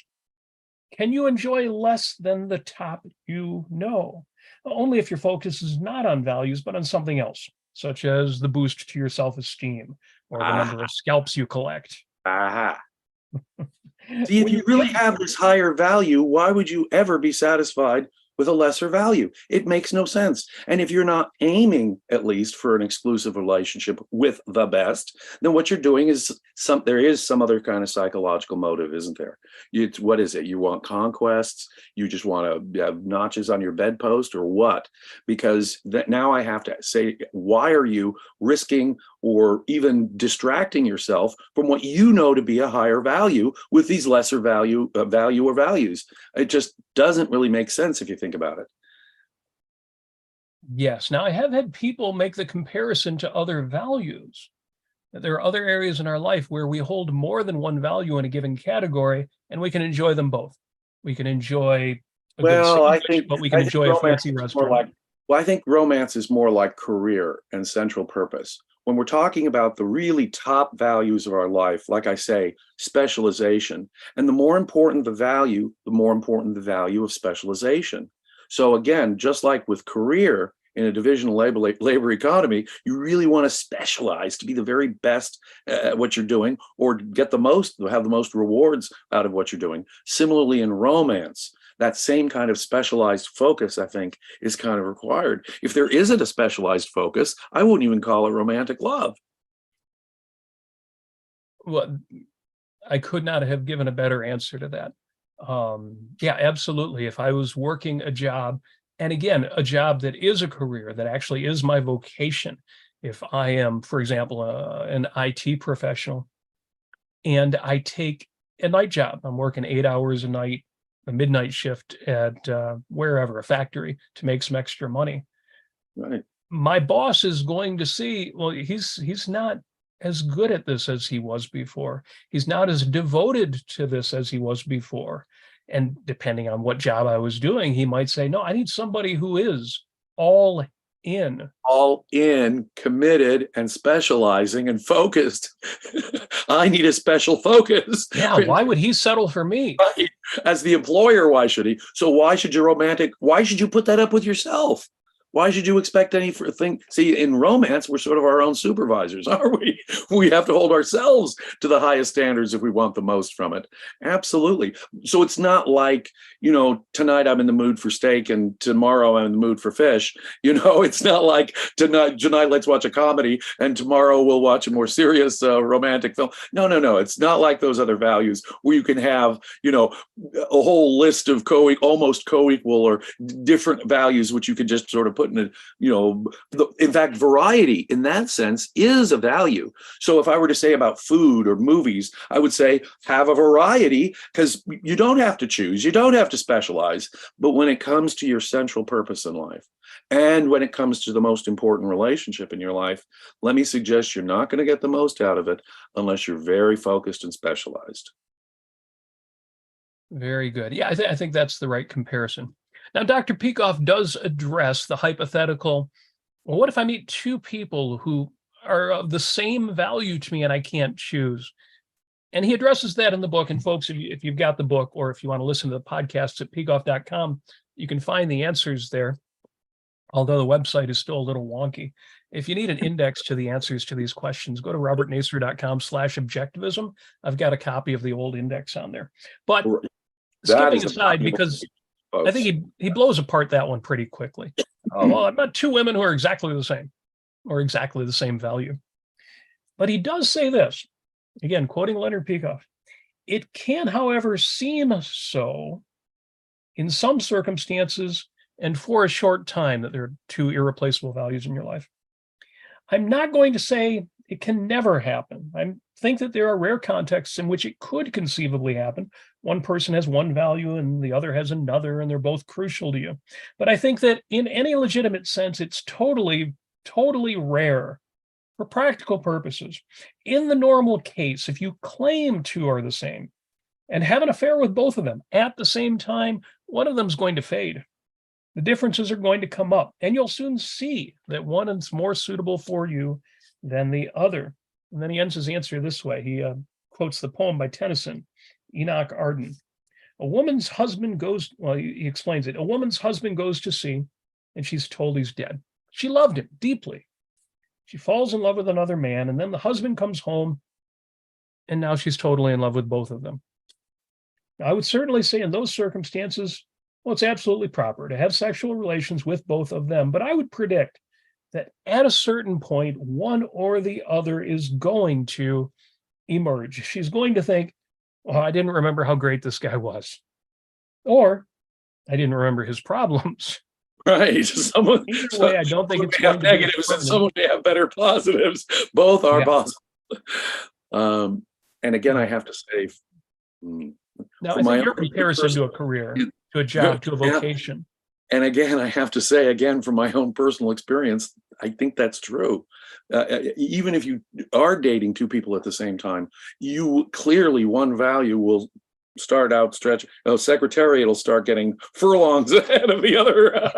Can you enjoy less than the top you know? Only if your focus is not on values, but on something else, such as the boost to your self-esteem or the number of scalps you collect. See, if you really have this higher value, why would you ever be satisfied with a lesser value. It makes no sense. And if you're not aiming at least for an exclusive relationship with the best, then what you're doing is there is some other kind of psychological motive, isn't there? What is it? You want conquests? You just want to have notches on your bedpost, or what? Because now I have to say, why are you risking or even distracting yourself from what you know to be a higher value with these lesser value or values? It just doesn't really make sense if you think about it. Yes. Now, I have had people make the comparison to other values. That there are other areas in our life where we hold more than one value in a given category, and we can enjoy them both. We can enjoy a good Well, sandwich, but we can enjoy a fancy restaurant. I think romance is more like career and central purpose. When we're talking about the really top values of our life, like I say, specialization. And the more important the value, the more important the value of specialization. So again, just like with career in a divisional labor economy, you really want to specialize to be the very best at what you're doing, or get the most, have the most rewards out of what you're doing. Similarly in romance, that same kind of specialized focus, I think, is kind of required. If there isn't a specialized focus, I wouldn't even call it romantic love. Well, I could not have given a better answer to that. Yeah, absolutely. If I was working a job, and again, a job that is a career, that actually is my vocation. If I am, for example, an IT professional, and I take a night job, I'm working 8 hours a night, a midnight shift at wherever, a factory, to make some extra money. Right. My boss is going to see, well, he's not as good at this as he was before. He's not as devoted to this as he was before. And depending on what job I was doing, he might say, no, I need somebody who is all in. All in, committed, and specializing and focused. I need a special focus. Yeah, why would he settle for me? As the employer, why should he? So why should you put that up with yourself? Why should you expect anything? See, in romance, we're sort of our own supervisors, aren't we? We have to hold ourselves to the highest standards if we want the most from it. Absolutely. So it's not like, tonight I'm in the mood for steak and tomorrow I'm in the mood for fish. It's not like tonight let's watch a comedy and tomorrow we'll watch a more serious romantic film. No. It's not like those other values where you can have, a whole list of almost co-equal or different values, which you can just sort of put in in fact, variety in that sense is a value. So if I were to say about food or movies, I would say have a variety, because you don't have to choose, you don't have to specialize. But when it comes to your central purpose in life, and when it comes to the most important relationship in your life, let me suggest you're not going to get the most out of it unless you're very focused and specialized. Very good. Yeah, I think that's the right comparison. Now, Dr. Peikoff does address the hypothetical, well, what if I meet two people who are of the same value to me and I can't choose? And he addresses that in the book. And folks, if you've got the book, or if you want to listen to the podcasts at peikoff.com, you can find the answers there, although the website is still a little wonky. If you need an index to the answers to these questions, go to robertnasir.com/objectivism. I've got a copy of the old index on there. But skipping aside, because I think he blows apart that one pretty quickly. Well, I've met two women who are exactly the same, or exactly the same value. But he does say this, again, quoting Leonard Peikoff, it can, however, seem so in some circumstances and for a short time that there are two irreplaceable values in your life. I'm not going to say it can never happen. I think that there are rare contexts in which it could conceivably happen. One person has one value and the other has another, and they're both crucial to you. But I think that in any legitimate sense, it's totally rare for practical purposes. In the normal case, if you claim two are the same and have an affair with both of them at the same time, one of them is going to fade. The differences are going to come up, and you'll soon see that one is more suitable for you than the other. And then he ends his answer this way. He quotes the poem by Tennyson, Enoch Arden. He explains it. A woman's husband goes to sea, and she's told he's dead. She loved him deeply. She falls in love with another man, and then the husband comes home, and now she's totally in love with both of them. Now, I would certainly say in those circumstances, Well, it's absolutely proper to have sexual relations with both of them, but I would predict that at a certain point, one or the other is going to emerge. She's going to think, oh, I didn't remember how great this guy was, or I didn't remember his problems. Right. Someone, Either way, I don't think someone it's may have going to be negatives and permanent. someone may have better positives. Both are Yeah. possible. And again, I have to say, Now, for I my think your own comparison to a personal, career, to a job, to a yeah, vocation. and again, I have to say, again, from my own personal experience, I think that's true. Even if you are dating two people at the same time, you clearly, one value will start out stretch. Secretariat will start getting furlongs ahead of the other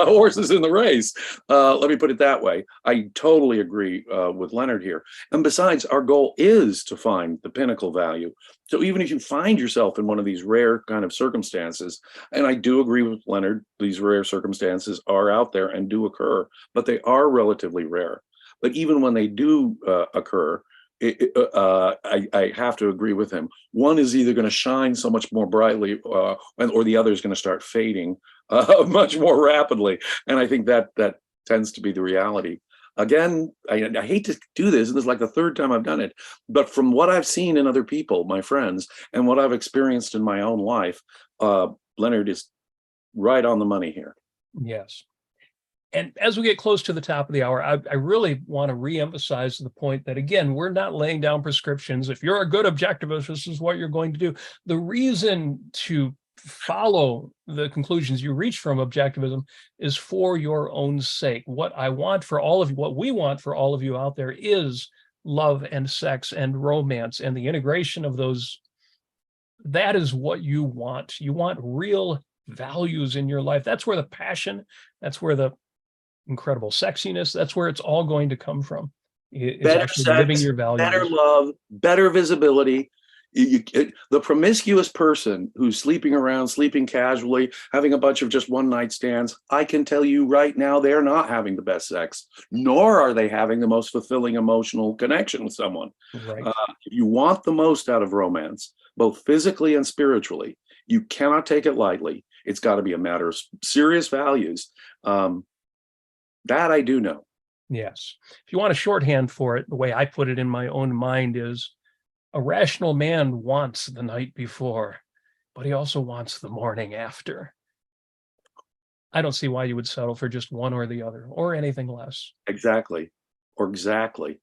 horses in the race. Let me put it that way. I totally agree with Leonard here. And besides, our goal is to find the pinnacle value. So even if you find yourself in one of these rare kind of circumstances, and I do agree with Leonard, these rare circumstances are out there and do occur, but they are relatively rare. But even when they do occur, I have to agree with him. One is either going to shine so much more brightly, or the other is going to start fading much more rapidly. And I think that tends to be the reality. Again, I hate to do this, and this is like the third time I've done it, but from what I've seen in other people, my friends, and what I've experienced in my own life, Leonard is right on the money here. Yes. And as we get close to the top of the hour, I really want to reemphasize the point that, again, we're not laying down prescriptions. If you're a good objectivist, this is what you're going to do. The reason to follow the conclusions you reach from objectivism is for your own sake. What I want for all of you, what we want for all of you out there is love and sex and romance and the integration of those. That is what you want. You want real values in your life. That's where the passion, that's where the incredible sexiness, that's where it's all going to come from. Is Better actually living sex, your values. better love, better visibility. The promiscuous person who's sleeping around, sleeping casually, having a bunch of just one night stands, I can tell you right now, they're not having the best sex, nor are they having the most fulfilling emotional connection with someone. Right. If you want the most out of romance, both physically and spiritually, you cannot take it lightly. It's got to be a matter of serious values. That I do know. Yes. If you want a shorthand for it, the way I put it in my own mind is, a rational man wants the night before, but he also wants the morning after. I don't see why you would settle for just one or the other, or anything less. Exactly. Or exactly.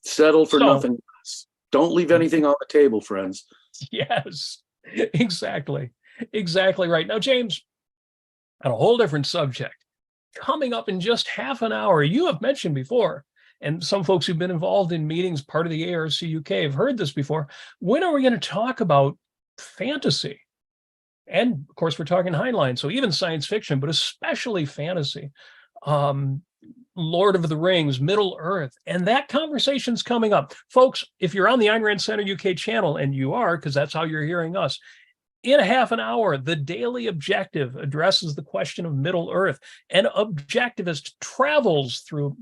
Settle for So, nothing less. Don't leave anything on the table, friends. yes, exactly. Exactly right. Now, James, on a whole different subject, coming up in just half an hour, you have mentioned before, and some folks who've been involved in meetings, part of the ARCUK, have heard this before. When are we going to talk about fantasy? And of course, we're talking Heinlein, so even science fiction, but especially fantasy. Lord of the Rings, Middle Earth, and that conversation's coming up. Folks, if you're on the Ayn Rand Center UK channel, and you are, because that's how you're hearing us, in a half an hour, the Daily Objective addresses the question of Middle Earth. An objectivist travels through,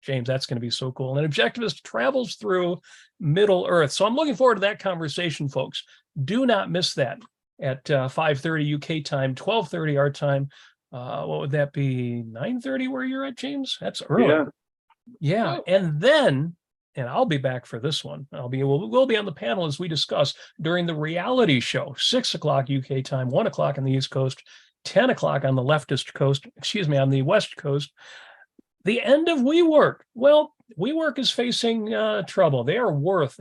James, that's going to be so cool. An objectivist travels through Middle Earth. So I'm looking forward to that conversation, folks. Do not miss that at 5:30 UK time, 12:30 our time. What would that be? 9:30 where you're at, James? That's early. Yeah. And then, and I'll be back for this one. We'll be on the panel as we discuss during the reality show, 6 o'clock UK time, 1 o'clock on the East Coast, 10 o'clock on the leftist coast, on the West Coast. The end of WeWork. Well, WeWork is facing trouble. They are worth,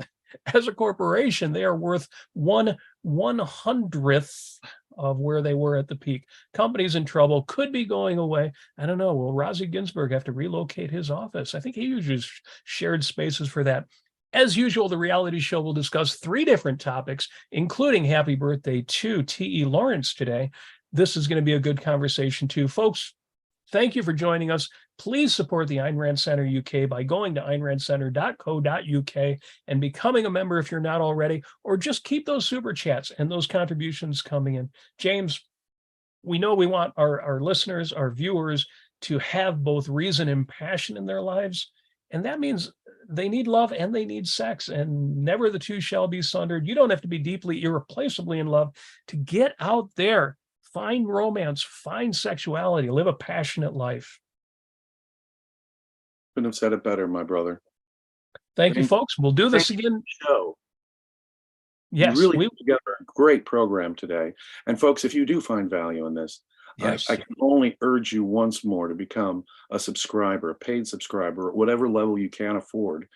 as a corporation, they are worth 1/100th of where they were at the peak. Companies in trouble, could be going away. I don't know. Will Razi Ginsburg have to relocate his office? I think he uses shared spaces for that. As usual, the reality show will discuss 3 different topics, including happy birthday to T.E. Lawrence today. This is going to be a good conversation too. Folks, thank you for joining us. Please support the Ayn Rand Center UK by going to aynrandcenter.co.uk and becoming a member if you're not already, or just keep those super chats and those contributions coming in. James, we know we want our listeners, our viewers, to have both reason and passion in their lives. And that means they need love and they need sex, and never the two shall be sundered. You don't have to be deeply, irreplaceably in love to get out there, find romance, find sexuality, live a passionate life. Couldn't have said it better, my brother. Thank you, Thank folks. We'll do this thank you for again. the show. You Yes, really we put together a great program today. And folks, if you do find value in this, yes. I can only urge you once more to become a subscriber, a paid subscriber, at whatever level you can afford.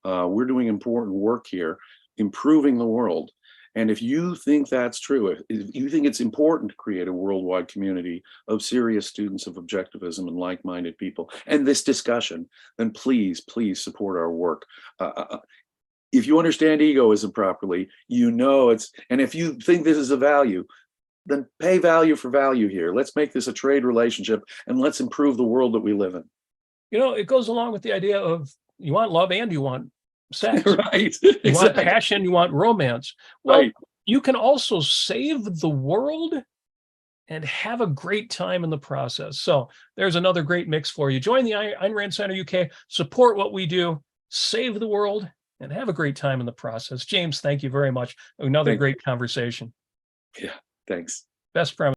We're doing important work here, improving the world. And if you think that's true, if you think it's important to create a worldwide community of serious students of objectivism and like-minded people, and this discussion, then please, please support our work. If you understand egoism properly, you know it's, and if you think this is a value, then pay value for value here. Let's make this a trade relationship and let's improve the world that we live in. You know, it goes along with the idea of you want love and you want sex. Right. You want passion, you want romance. Well, Right. you can also save the world and have a great time in the process. So there's another great mix for you. Join the Ayn Rand Center UK, support what we do, save the world, and have a great time in the process. James, thank you very much. Another great conversation. Yeah, thanks. Best premise.